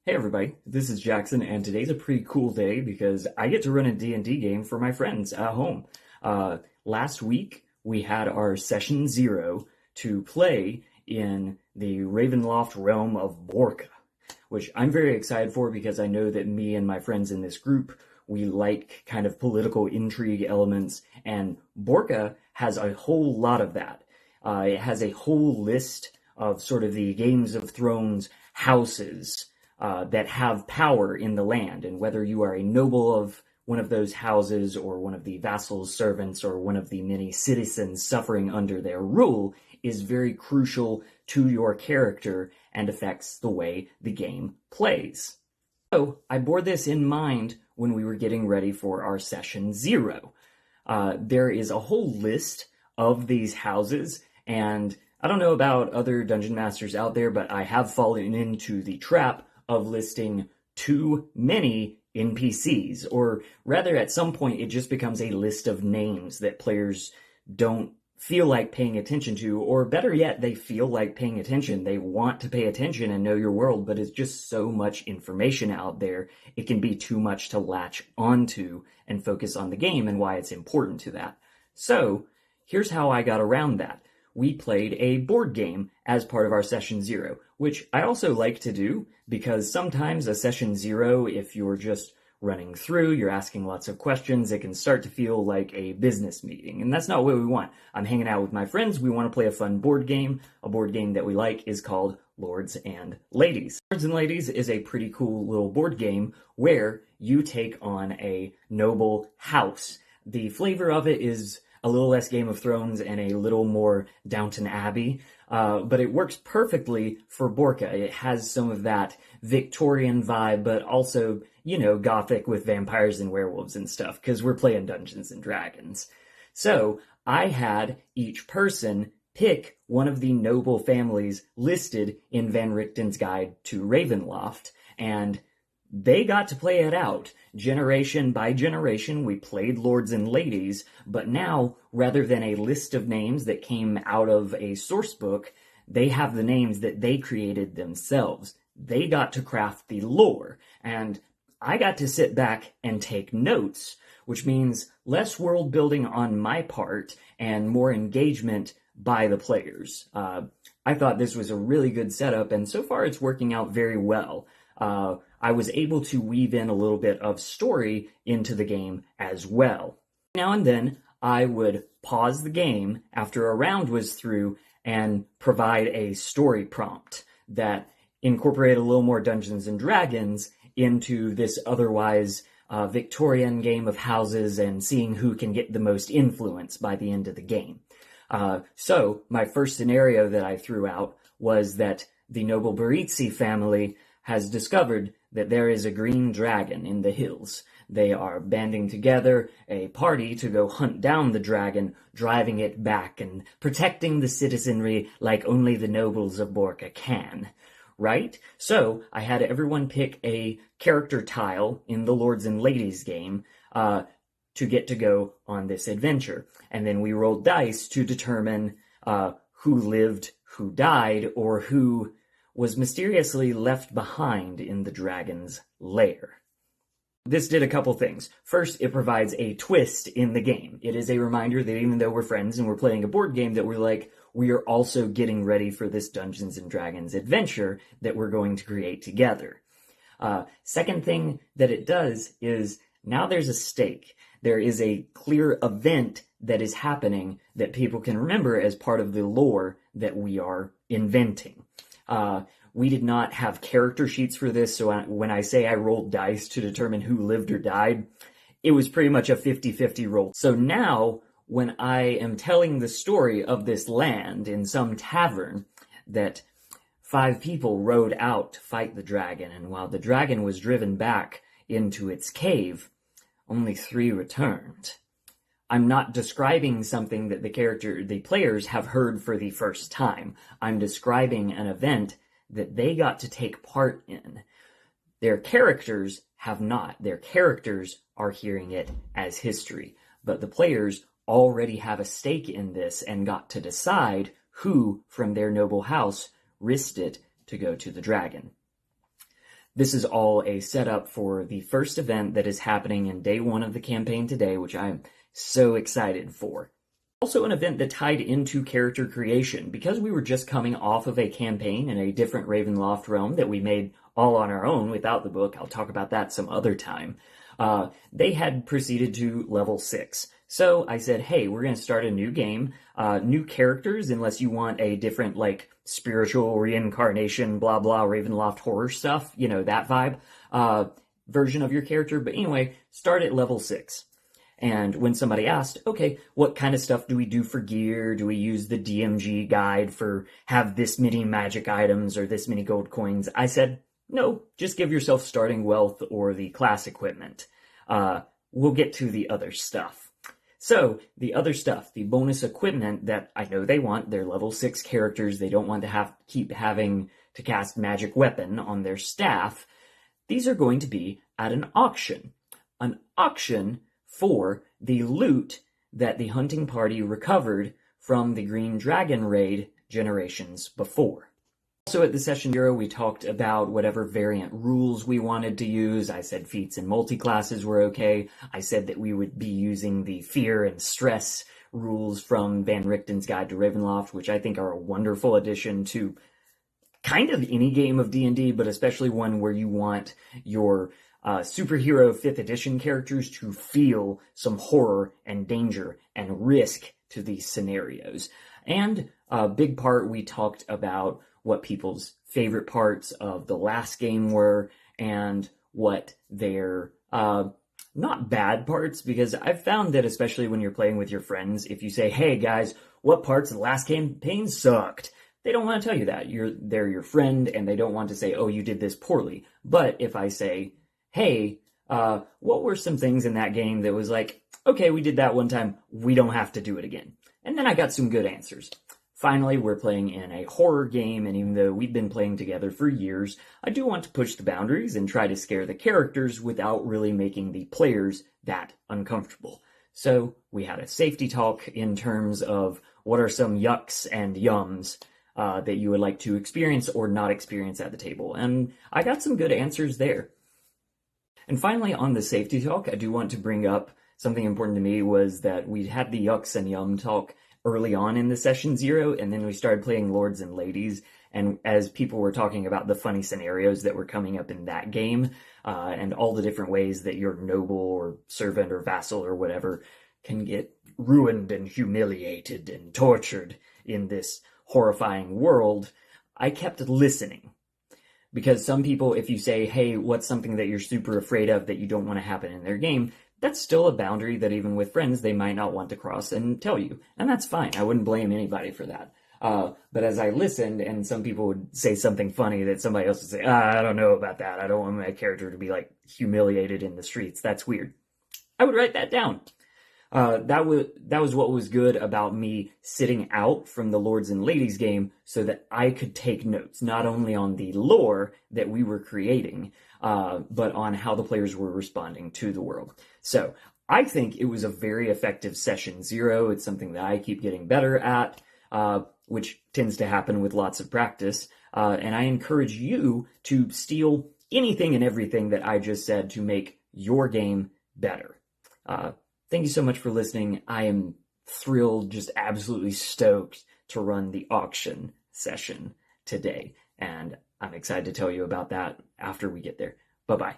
Hey everybody, this is Jackson, and today's a pretty cool day because I get to run a D&D game for my friends at home. Last week, we had our session 0 to play in the Ravenloft realm of Borca, which I'm very excited for because I know that me and my friends in this group, we like kind of political intrigue elements, and Borca has a whole lot of that. It has a whole list of sort of the Games of Thrones houses that have power in the land, and whether you are a noble of one of those houses or one of the vassals' servants or one of the many citizens suffering under their rule is very crucial to your character and affects the way the game plays. So I bore this in mind when we were getting ready for our session 0. There is a whole list of these houses, and I don't know about other dungeon masters out there, but I have fallen into the trap of listing too many NPCs, or rather at some point it just becomes a list of names that players don't feel like paying attention to, or better yet, they feel like paying attention. They want to pay attention and know your world, but it's just so much information out there, it can be too much to latch onto and focus on the game and why it's important to that. So, here's how I got around that. We played a board game as part of our session 0, which I also like to do because sometimes a session 0, if you're just running through, you're asking lots of questions, it can start to feel like a business meeting, and that's not what we want. I'm hanging out with my friends, we want to play a fun board game. A board game that we like is called Lords and Ladies. Lords and Ladies is a pretty cool little board game where you take on a noble house. The flavor of it is a little less Game of Thrones and a little more Downton Abbey, but it works perfectly for Borca. It has some of that Victorian vibe, but also, you know, gothic with vampires and werewolves and stuff, because we're playing Dungeons and Dragons. So I had each person pick one of the noble families listed in Van Richten's Guide to Ravenloft, and they got to play it out. Generation by generation, we played Lords and Ladies, but now, rather than a list of names that came out of a source book, they have the names that they created themselves. They got to craft the lore, and I got to sit back and take notes, which means less world building on my part and more engagement by the players. I thought this was a really good setup, and so far it's working out very well. I was able to weave in a little bit of story into the game as well. Now and then, I would pause the game after a round was through and provide a story prompt that incorporated a little more Dungeons and Dragons into this otherwise Victorian game of houses and seeing who can get the most influence by the end of the game. So, my first scenario that I threw out was that the noble Baritzi family has discovered that there is a green dragon in the hills. They are banding together, a party to go hunt down the dragon, driving it back and protecting the citizenry like only the nobles of Borca can. Right? So, I had everyone pick a character tile in the Lords and Ladies game to get to go on this adventure. And then we rolled dice to determine who lived, who died, or who was mysteriously left behind in the dragon's lair. This did a couple things. First, it provides a twist in the game. It is a reminder that even though we're friends and we're playing a board game, that we are also getting ready for this Dungeons and Dragons adventure that we're going to create together. Second thing that it does is now there's a stake. There is a clear event that is happening that people can remember as part of the lore that we are inventing. We did not have character sheets for this, so when I say I rolled dice to determine who lived or died, it was pretty much a 50-50 roll. So now, when I am telling the story of this land in some tavern, that 5 people rode out to fight the dragon, and while the dragon was driven back into its cave, only 3 returned. I'm not describing something that the players have heard for the first time. I'm describing an event that they got to take part in. Their characters have not. Their characters are hearing it as history. But the players already have a stake in this and got to decide who from their noble house risked it to go to the dragon. This is all a setup for the first event that is happening in day 1 of the campaign today, which I'm so excited for. Also an event that tied into character creation, because we were just coming off of a campaign in a different Ravenloft realm that we made all on our own without the book. I'll talk about that some other time. They had proceeded to level 6. So I said, hey, we're going to start a new game, new characters, unless you want a different, like, spiritual reincarnation, blah, blah, Ravenloft horror stuff, you know, that vibe, version of your character. But anyway, start at level 6. And when somebody asked, okay, what kind of stuff do we do for gear? Do we use the DMG guide for have this many magic items or this many gold coins? I said, no, just give yourself starting wealth or the class equipment. We'll get to the other stuff. So, the other stuff, the bonus equipment that I know they want, they're level 6 characters, they don't want to keep having to cast magic weapon on their staff. These are going to be at an auction. An auction for the loot that the hunting party recovered from the Green Dragon raid generations before. Also at the session 0, we talked about whatever variant rules we wanted to use. I said feats and multi-classes were okay. I said that we would be using the fear and stress rules from Van Richten's Guide to Ravenloft, which I think are a wonderful addition to kind of any game of D&D, but especially one where you want your superhero 5th edition characters to feel some horror and danger and risk to these scenarios. And a big part, we talked about what people's favorite parts of the last game were and what their not bad parts, because I've found that especially when you're playing with your friends, if you say, hey guys, what parts of the last campaign sucked? They don't want to tell you that. They're your friend and they don't want to say, oh, you did this poorly. But if I say, hey, what were some things in that game that was like, okay, we did that one time, we don't have to do it again. And then I got some good answers. Finally, we're playing in a horror game, and even though we've been playing together for years, I do want to push the boundaries and try to scare the characters without really making the players that uncomfortable. So we had a safety talk in terms of what are some yucks and yums that you would like to experience or not experience at the table, and I got some good answers there. And finally, on the safety talk, I do want to bring up something important to me was that we had the yucks and yum talk early on in the session 0, and then we started playing Lords and Ladies, and as people were talking about the funny scenarios that were coming up in that game, and all the different ways that your noble or servant or vassal or whatever can get ruined and humiliated and tortured in this horrifying world, I kept listening. Because some people, if you say, hey, what's something that you're super afraid of that you don't want to happen in their game, that's still a boundary that even with friends, they might not want to cross and tell you. And that's fine. I wouldn't blame anybody for that. But as I listened, and some people would say something funny that somebody else would say, I don't know about that. I don't want my character to be, like, humiliated in the streets. That's weird. I would write that down. That was what was good about me sitting out from the Lords and Ladies game so that I could take notes, not only on the lore that we were creating, but on how the players were responding to the world. So I think it was a very effective session 0. It's something that I keep getting better at, which tends to happen with lots of practice. And I encourage you to steal anything and everything that I just said to make your game better. Thank you so much for listening. I am thrilled, just absolutely stoked to run the auction session today. And I'm excited to tell you about that after we get there. Bye-bye.